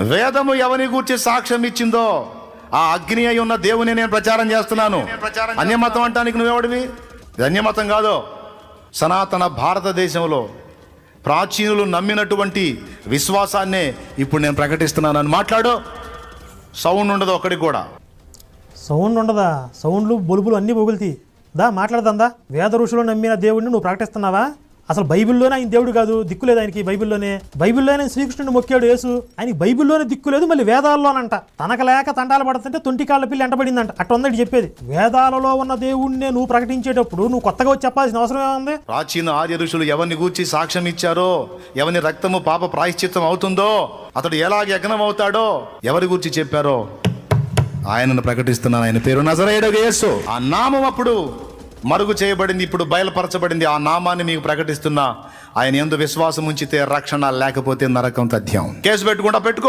వేదము ఎవని గూర్చి సాక్ష్యం ఇచ్చిందో ఆ అగ్ని అయి ఉన్న దేవుని నేను ప్రచారం చేస్తున్నాను. అన్యమతం అంటానికి నువ్వెవడివి? ఇది అన్యమతం కాదు. సనాతన భారతదేశంలో ప్రాచీనులు నమ్మినటువంటి విశ్వాసాన్నే ఇప్పుడు నేను ప్రకటిస్తున్నానని మాట్లాడు. సౌండ్ ఉండదు ఒక్కడికి కూడా. సౌండ్ ఉండదా? సౌండ్లు బొలుపులు అన్నీ పొగులుతాయి. దా మాట్లాడదా? వేద ఋషులు నమ్మిన దేవుడిని నువ్వు ప్రకటిస్తున్నావా? అసలు బైబిల్లోనే ఆయన దేవుడు కాదు, దిక్కు లేదు ఆయనకి. బైబిల్లోనే శ్రీకృష్ణుని మొక్కాడు యేసు. ఆయనకి బైబిల్లోనే దిక్కు లేదు, మళ్ళీ వేదాల్లోనంట. తనక లేక తంటాలు పడుతుంటే తొంటి కాళ్ళ పిల్లి ఎంటబడిందంట. అట్ట ఉందని చెప్పేది. వేదాలలో ఉన్న దేవుడినే నువ్వు ప్రకటించేటప్పుడు నువ్వు కొత్తగా వచ్చి చెప్పాల్సిన అవసరం ఏముంది? ప్రాచీన ఆర్య ఋషులు ఎవరిని గూర్చి సాక్ష్యం ఇచ్చారో, ఎవరి రక్తము పాప ప్రాయశ్చిత్తం అవుతుందో, అతడు ఎలాగ యజ్ఞం అవుతాడో, ఎవరి గూర్చి చెప్పారో ఆయనను ప్రకటిస్తున్నాను. ఆయన పేరు నజరేయుడగు యేసు. ఆ నామం అప్పుడు మరుగు చేయబడింది, ఇప్పుడు బయలుపరచబడింది. ఆ నామాన్ని మీకు ప్రకటిస్తున్నా. ఆయన యందు విశ్వాసం ఉంచితే రక్షణ, లేకపోతే నరకం తథ్యం. కేసు పెట్టుకుంటా పెట్టుకో.